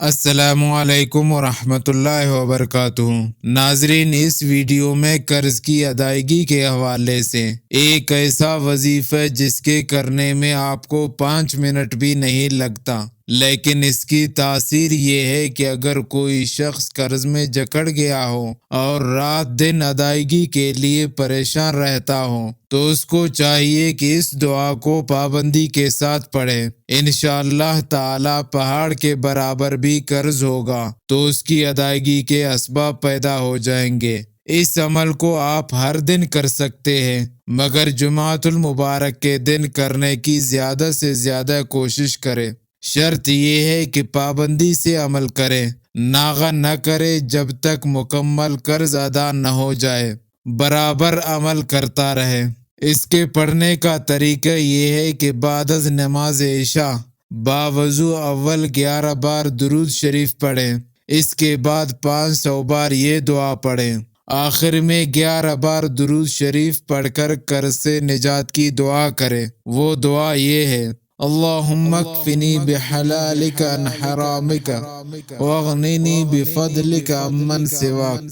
السلام علیکم ورحمۃ اللہ وبرکاتہ۔ ناظرین، اس ویڈیو میں قرض کی ادائیگی کے حوالے سے ایک ایسا وظیفہ جس کے کرنے میں آپ کو 5 منٹ بھی نہیں لگتا، لیکن اس کی تاثیر یہ ہے کہ اگر کوئی شخص قرض میں جکڑ گیا ہو اور رات دن ادائیگی کے لیے پریشان رہتا ہو تو اس کو چاہیے کہ اس دعا کو پابندی کے ساتھ پڑھے۔ انشاءاللہ تعالی پہاڑ کے برابر بھی قرض ہوگا تو اس کی ادائیگی کے اسباب پیدا ہو جائیں گے۔ اس عمل کو آپ ہر دن کر سکتے ہیں، مگر جمعۃ المبارک کے دن کرنے کی زیادہ سے زیادہ کوشش کریں۔ شرط یہ ہے کہ پابندی سے عمل کرے، ناغہ نہ کرے جب تک مکمل قرض ادا نہ ہو جائے، برابر عمل کرتا رہے۔ اس کے پڑھنے کا طریقہ یہ ہے کہ بعد از نماز عشاء باوضو اول 11 بار درود شریف پڑھیں، اس کے بعد 500 بار یہ دعا پڑھیں، آخر میں 11 بار درود شریف پڑھ کر قرض سے نجات کی دعا کریں۔ وہ دعا یہ ہے: اللہم اکفنی بحلالک عن حرامک واغننی بفضلک عمن سواک۔